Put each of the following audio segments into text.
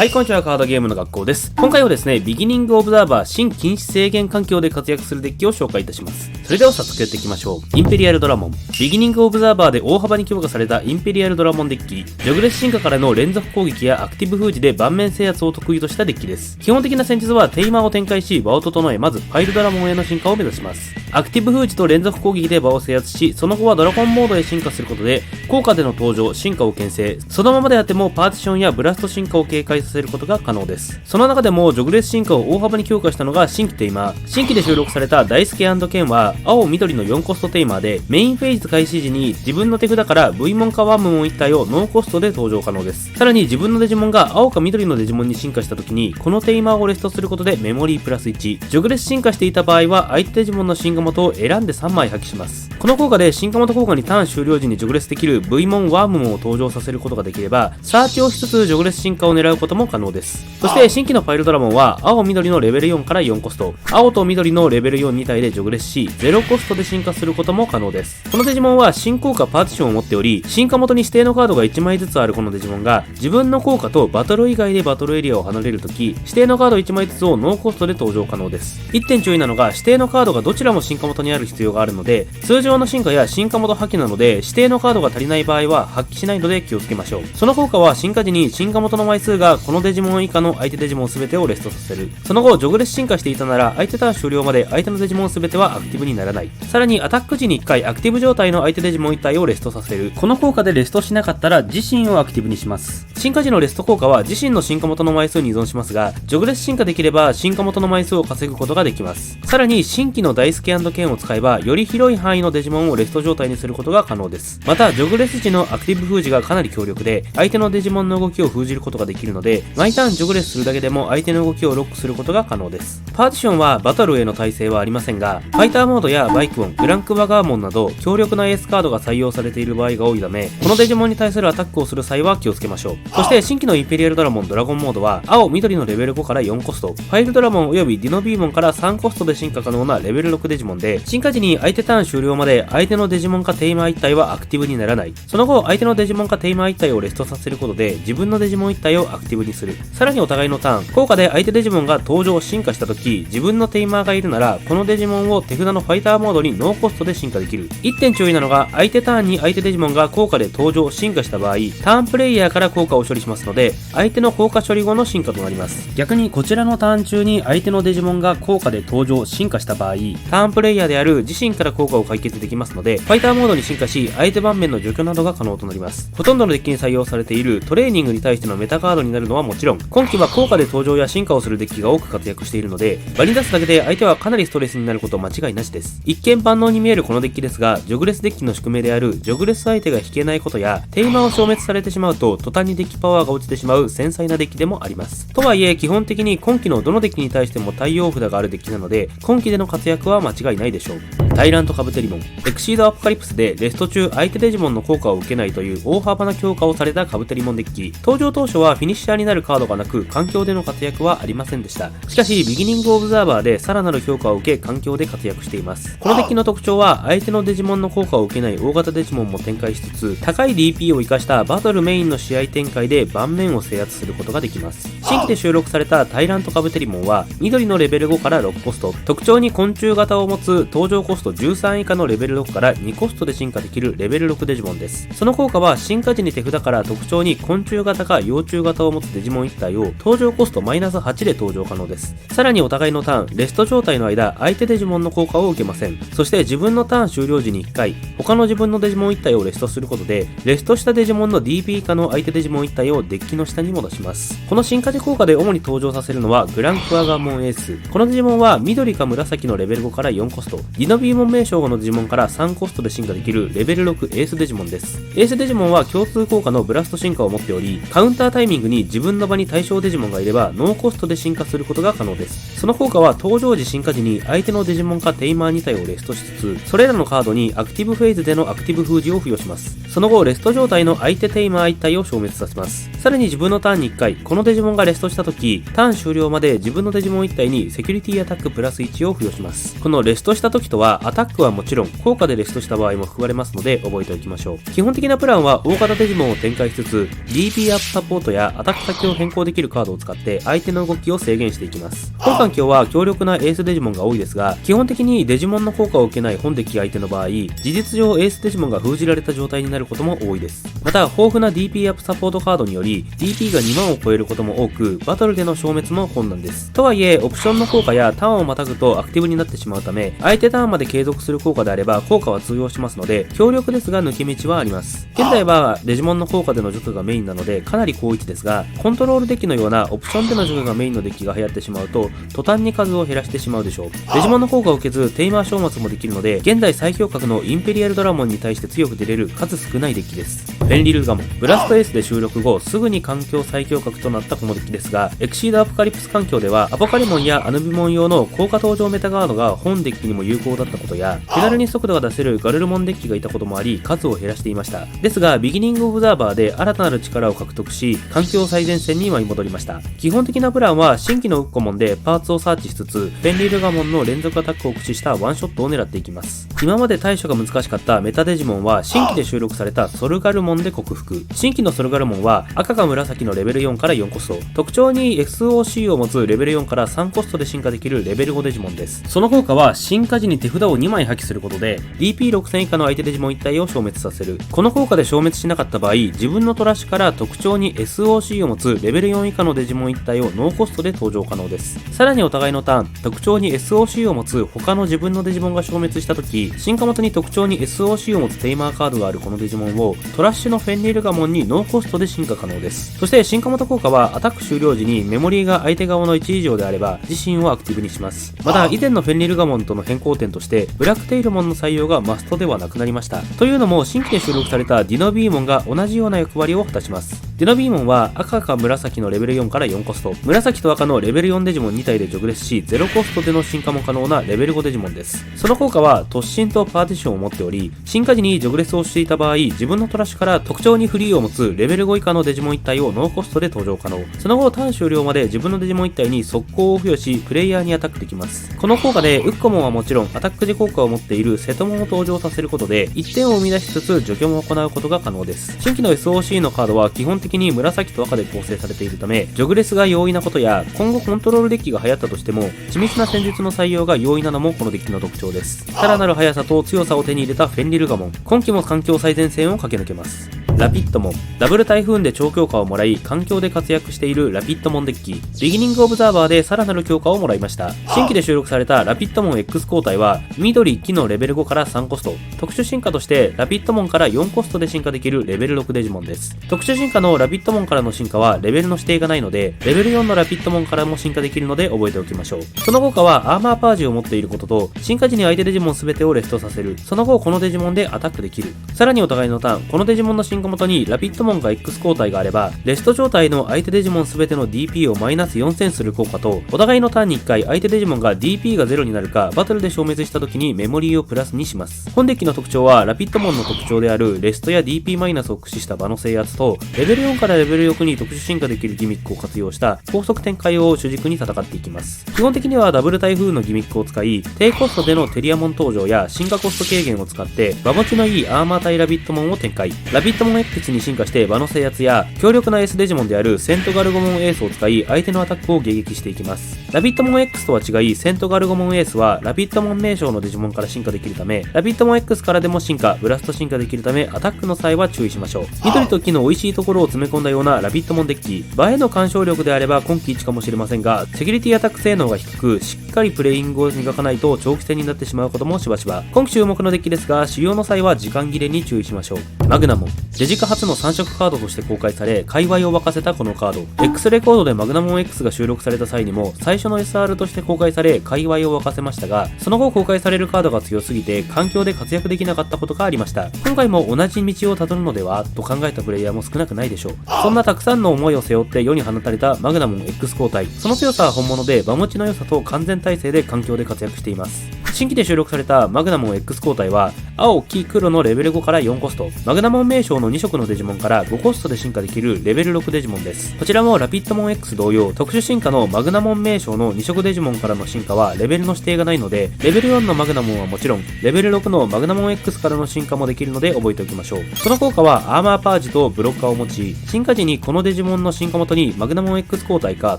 はい、こんにちは。カードゲームの学校です。今回はですね、ビギニングオブザーバー新禁止制限環境で活躍するデッキを紹介いたします。それでは早速やっていきましょう。インペリアルドラモン。ビギニングオブザーバーで大幅に強化されたインペリアルドラモンデッキ。ジョグレス進化からの連続攻撃やアクティブ封じで盤面制圧を得意としたデッキです。基本的な戦術はテイマーを展開し、場を整え、まずファイルドラモンへの進化を目指します。アクティブ封じと連続攻撃で場を制圧し、その後はドラゴンモードへ進化することで、効果での登場、進化を牽制、そのままであってもパーティションやブラスト進化を警戒させることが可能です。その中でもジョグレス進化を大幅に強化したのが新規テイマー。新規で収録されたダイスケ&ケンは青緑の4コストテイマーで、メインフェーズ開始時に自分の手札から V モンかワンムモン1体をノーコストで登場可能です。さらに自分のデジモンが青か緑のデジモンに進化した時に、このテイマーをレストすることでメモリープラス1。ジョグレス進化していた場合は相手デジモンの進化元を選んで3枚破棄します。この効果で進化元効果にターン終了時にジョグレスできる V モンワームモンを登場させることができれば、サーチをしつつジョグレス進化を狙うことも可能です。そして新規のファイルドラモンは青緑のレベル4から4コスト、青と緑のレベル4、2体でジョグレスし、0コストで進化することも可能です。このデジモンは新効果パーティションを持っており、進化元に指定のカードが1枚ずつあるこのデジモンが自分の効果とバトル以外でバトルエリアを離れるとき、指定のカード1枚ずつをノーコストで登場可能です。1点注意なのが、指定のカードがどちらも進化元にある必要があるので、通常の進化や進化元破棄なので指定のカードが足りない場合は発揮しないので気をつけましょう。その効果は進化時に進化元の枚数がこのデジモン以下の相手デジモン全てをレストさせる。その後ジョグレス進化していたなら相手ターン終了まで相手のデジモン全てはアクティブにならない。さらにアタック時に1回アクティブ状態の相手デジモン1体をレストさせる。この効果でレストしなかったら自身をアクティブにします。進化時のレスト効果は自身の進化元の枚数に依存しますが、ジョグレス進化できれば進化元の枚数を稼ぐことができます。さらに新規のダイスケ&ケンを使えばより広い範囲のデジモンをレスト状態にすることが可能です。またジョグレス時のアクティブ封じがかなり強力で、相手のデジモンの動きを封じることができるので、毎ターンジョグレスするだけでも相手の動きをロックすることが可能です。パーティションはバトルへの耐性はありませんが、ファイターモードやバイクオン、ブランクバガーモンなど強力なエースカードが採用されている場合が多いため、このデジモンに対するアタックをする際は気をつけましょう。そして新規のインペリアルドラモンドラゴンモードは青緑のレベル5から4コスト、ファイルドラモンおよびディノビーモンから3コストで進化可能なレベル6デジモンで、進化時に相手ターン終了まで相手のデジモンかテイマー1体はアクティブにならない。その後相手のデジモンかテイマー1体をレストさせることで自分のデジモン1体をアクティブにする。さらにお互いのターン効果で相手デジモンが登場進化した時、自分のテイマーがいるならこのデジモンを手札のファイターモードにノーコストで進化できる。1点注意なのが、相手ターンに相手デジモンが効果で登場進化した場合、ターンプレイヤーから効果を処理しますので、相手の効果処理後の進化となります。逆にこちらのターン中に相手のデジモンが効果で登場進化した場合、ターンプレイヤーである自身から効果を解決できますので、ファイターモードに進化し相手盤面の除去などが可能となります。ほとんどのデッキに採用されているトレーニングに対してのメタカードになるのはもちろん、今期は効果で登場や進化をするデッキが多く活躍しているので、場に出すだけで相手はかなりストレスになること間違いなしです。一見万能に見えるこのデッキですが、ジョグレスデッキの宿命であるジョグレス相手が引けないことや、テイマーを消滅されてしまうと途端にデッキパワーが落ちてしまう繊細なデッキでもあります。とはいえ基本的に今期のどのデッキに対しても対応札があるデッキなので、今期での活躍は間違いないでしょう。タイラントカブテリモン。エクシードアポカリプスでレスト中相手デジモンの効果を受けないという大幅な強化をされたカブテリモンデッキ。登場当初はフィニッシャーになるカードがなく、環境での活躍はありませんでした。しかしビギニングオブザーバーでさらなる評価を受け環境で活躍しています。このデッキの特徴は相手のデジモンの効果を受けない大型デジモンも展開しつつ、高い DP を生かしたバトルメインの試合展開で盤面を制圧することができます。新規で収録されたタイラントカブテリモンは緑のレベル5から6コスト、特徴に昆虫型を持つ登場コスト13以下のレベル6から2コストで進化できるレベル6デジモンです。その効果は進化時に手札から特徴に昆虫型か幼虫型を持つデジモン1体を登場コストマイナス8で登場可能です。さらにお互いのターンレスト状態の間相手デジモンの効果を受けません。そして自分のターン終了時に1回他の自分のデジモン1体をレストすることで、レストしたデジモンの DP 以下の相手デジモン1体をデッキの下に戻します。この進化時効果で主に登場させるのはグランクアガモンエース。このデジモンは緑か紫のレベル5から4コスト、ディノビーモン名称のデジモンから3コストで進化できるレベル6エースデジモンです。エースデジモンは共通効果のブラスト進化を持っており、カウンタータイミングに自分の場に対象デジモンがいればノーコストで進化することが可能です。その効果は登場時進化時に相手のデジモンかテイマー2体をレストしつつ、それらのカードにアクティブフェーズでのアクティブ封じを付与します。その後レスト状態の相手テイマー1体を消滅させます。さらに自分のターンに1回このデジモンがレストした時、ターン終了まで自分のデジモン1体にセキュリティアタックプラス1を付与します。このレストした時とはアタックはもちろん効果でレストした場合も含まれますので覚えておきましょう。基本的なプランは大型デジモンを展開しつつ DP アップサポートやアタック先を変更できるカードを使って相手の動きを制限していきます。本環境は強力なエースデジモンが多いですが、基本的にデジモンの効果を受けない本デッキ相手の場合、事実上エースデジモンが封じられた状態になることも多いです。また豊富な DP アップサポートカードにより DP が2万を超えることも多く、バトルでの消滅も困難です。とはいえオプションの効果やターンをまたぐとアクティブになってしまうため、相手ターンまで継続する効果であれば効果は通用しますので、強力ですが抜け道はあります。現在はデジモンの効果での除去がメインなのでかなり好位置ですが、コントロールデッキのようなオプションでの除去がメインのデッキが流行ってしまうと途端に数を減らしてしまうでしょう。デジモンの効果を受けずテイマー消滅もできるので、現在最強格のインペリアルドラモンに対して強く出れる数少ないデッキです。フェンリルガモン、ブラストエースで収録後すぐに環境最強格となったこのデッキですが、エクシードアポカリプス環境ではアポカリモンやアヌビモン用の効果登場メタガードが本デッキにも有効だったことや、手軽に速度が出せるガルルモンデッキがいたこともあり数を減らしていました。ですがビギニングオブザーバーで新たなる力を獲得し環境最前線に舞い戻りました。基本的なプランは新規のウッコモンでパーツをサーチしつつフェンリルガモンの連続アタックを駆使したワンショットを狙っていきます。今まで対処が難しかったメタデジモンは新規で収録されたソルガルモンで克服。新規のソルガルモンは赤か紫のレベル4から4コスト、特徴に SOC を持つレベル4から3コストで進化できるレベル5デジモンです。その効果は進化時に手札を2枚破棄することで DP6000 以下の相手デジモン1体を消滅させる。この効果で消滅しなかった場合、自分のトラッシュから特徴に SOC を持つレベル4以下のデジモン1体をノーコストで登場可能です。さらにお互いのターン、特徴に SOC を持つ他の自分のデジモンが消滅した時、進化元に特徴に SOC を持つテイマーカードがあるこのデジモンをトラッシュのフェンリルガモンにノーコストで進化可能です。そして進化元効果はアタック終了時にメモリーが相手側の1以上であれば自身をアクティブにします。また以前のフェンリルガモンとの変更点としてブラックテイルモンの採用がマストではなくなりました。というのも新規で収録されたディノビーモンが同じような役割を果たします。ディノビーモンは赤か紫のレベル4から4コスト、紫と赤のレベル4デジモン2体でジョグレスし0コストでの進化も可能なレベル5デジモンです。その効果は突進とパーティションを持っており、進化時にジョグレスをしていた場合、自分のトラッシュから特徴にフリーを持つレベル5以下のデジモン1体をノーコストで登場可能。その後ターン終了まで自分のデジモン1体に速攻を付与しプレイヤーにアタックできます。この効果でウッコモンはもちろんアタック時効果を持っているセトモンを登場させることで1点を生み出しつつ除去も行うことが可能です。新規の SOC のカードは基本的に紫と赤で構成されているため、ジョグレスが容易なことや今後コントロールデッキが流行ったとしても緻密な戦術の採用が容易なのもこのデッキの特徴です。さらなる速さと強さを手に入れたフェンリルガモン、今季も環境最前線を駆け抜けます。ラピットモン、ダブル台風で超強化をもらい環境で活躍しているラピットモンデッキ、ビギニングオブザーバーでさらなる強化をもらいました。新規で収録されたラピットモン X 交代は緑1機のレベル5から3コスト、特殊進化としてラピットモンから4コストで進化できるレベル6デジモンです。特殊進化のラピットモンからの進化はレベルの指定がないので、レベル4のラピットモンからも進化できるので覚えておきましょう。その効果はアーマーパージを持っていることと、進化時に相手デジモン全てをレストさせる。その後このデジモンでアタックできる。さらにお互いのターン、このデジモンの進化元にラピットモンが X 交代があれば、レスト状態の相手デジモン全ての DP をマイナス4000する効果と、お互いのターンに1回相手デジモンが DP が0になるかバトルで消滅した時にメモリーをプラスにします。本デッキの特徴はラピットモンの特徴であるレストや DP マイナスを駆使した場の制圧と、レベル4からレベル6に特殊進化できるギミックを活用した高速展開を主軸に戦っていきます。基本的にはダブル台風のギミックを使い、低コストでのテリアモン登場や進化コスト軽減を使って場持ちのいいアーマー対ラビットモンを展開。ラビットモン X に進化して場の制圧や強力な S デジモンであるセントガルゴモンエースを使い相手のアタックを迎撃していきます。ラビットモン X とは違い、セントガルゴモンエースはラビットモン名称のデジモンから進化できるため、ラビットモン X からでも進化、ブラスト進化できるためアタックの際は注意しましょう。緑と木の美味しいところを詰め込んだようなラビットモンデッキ、場への干渉力であれば今季一かもしれませんが、セキュリティアタック性能が低く、しっかりプレイングを磨かないと長期戦になってしまうこともしばしば。今季注目のデッキですが、使用の際は時間切れに注意しましょう。マグナモン、デジカ初の3色カードとして公開され、界隈を沸かせたこのカード。X レコードでマグナモン X が収録された際にも最初の SR として公開され、界隈を沸かせましたが、その後公開されるカードが強すぎて環境で活躍できなかったことがありました。今回も同じ道をたどるのではと考えたプレイヤーも少なくないでしょう。そんなたくさんの思いを背負って世に放たれたマグナモン X 交代、その強さは本物で場持ちの良さと完全体制で環境で活躍しています。新規で収録されたマグナモン X 交代は、青、黄、黒のレベル5から4コスト、マグナモン名称の2色のデジモンから5コストで進化できるレベル6デジモンです。こちらもラピッドモン X 同様、特殊進化のマグナモン名称の2色デジモンからの進化はレベルの指定がないので、レベル4のマグナモンはもちろん、レベル6のマグナモン X からの進化もできるので覚えておきましょう。その効果はアーマーパージとブロッカーを持ち、進化時にこのデジモンの進化元にマグナモン X 交代か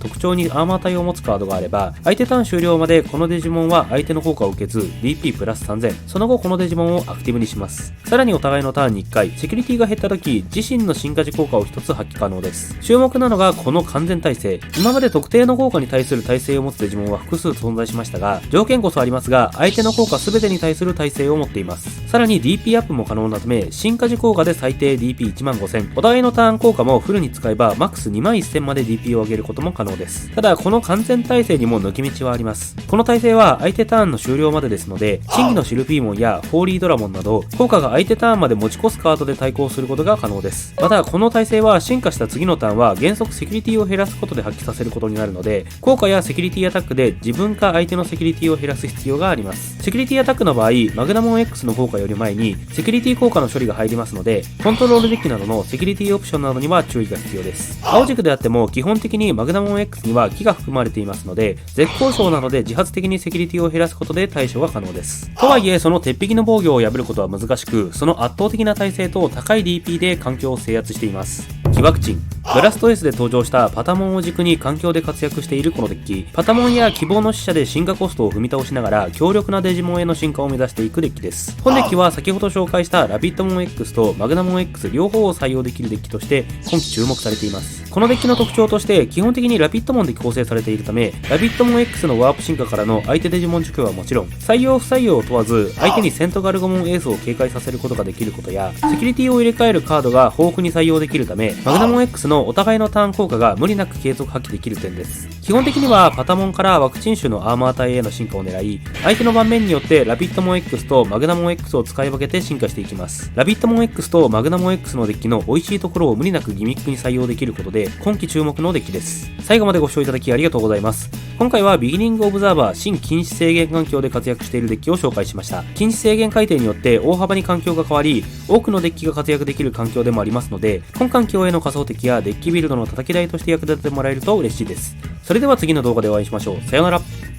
特徴にアーマー体を持つカードがあれば、相手ターン終了までこのデジモンは相手の効果を受けず DP プラス3000、その後このデジモンをアクティブにします。さらにお互いのターンに1回、セキュリティが減った時、自身の進化時効果を1つ発揮可能です。注目なのがこの完全耐性。今まで特定の効果に対する耐性を持つデジモンは複数存在しましたが、条件こそありますが、相手の効果全てに対する耐性を持っています。さらに DP アップも可能なため、進化時効果で最低 DP15000、お互いのターン効果もフルに使えばマックス21000まで DP を上げることも可能です。ただ、この完全耐性にも抜け道はあります。この耐性は相手ターンの終了までですので、真偽のシルピーモンやホーリードラモンなど、効果が相手ターンまで持ち越すカードで対抗することが可能です。また、この耐性は進化した次のターンは原則セキュリティを減らすことで発揮させることになるので、効果やセキュリティアタックで自分か相手のセキュリティを減らす必要があります。セキュリティアタックの場合、マグナモン X の効果より前にセキュリティ効果の処理が入りますので、コントロールデッキなどのセキュリティオプションなどには注意が必要です。青軸であっても基本的にマグナモン X には木が含まれていますので、絶好調なので自発的にセキュリティを減らすことで対処が可能です。とはいえ、その鉄壁の防御を破ることは難しく、その圧倒的な耐性と高い DP で環境を制圧しています。起爆鎮。ブラスト S で登場したパタモンを軸に環境で活躍しているこのデッキ。パタモンや希望の使者で進化コストを踏み倒しながら強力なデジモンへの進化を目指していくデッキです。本デッキは先ほど紹介したラピッドモン X とマグナモン X 両方を採用できるデッキとして今季注目されています。このデッキの特徴として基本的にラピッドモンで構成されているため、ラピッドモン X のワープ進化からの相手デジモン除去はもちろん、採用不採用を問わず相手にセントガルゴモンエースを警戒させることができることや、セキュリティを入れ替えるカードが豊富に採用できるため、マグナモン X のお互いのターン効果が無理なく継続発揮できる点です。基本的にはパタモンからワクチン種のアーマー体への進化を狙い、相手の盤面によってラピッドモン X とマグナモン X を使い分けて進化していきます。ラピッドモン X とマグナモン X のデッキの美味しいところを無理なくギミックに採用できることで今季注目のデッキです。最後までご視聴いただきありがとうございます。今回はビギニングオブザーバー新禁止制限環境で活躍しているデッキを紹介しました。禁止制限改定によって大幅に環境が変わり、多くのデッキが活躍できる環境でもありますので、今環境への仮想敵やデッキビルドの叩き台として役立ててもらえると嬉しいです。それでは次の動画でお会いしましょう。さようなら。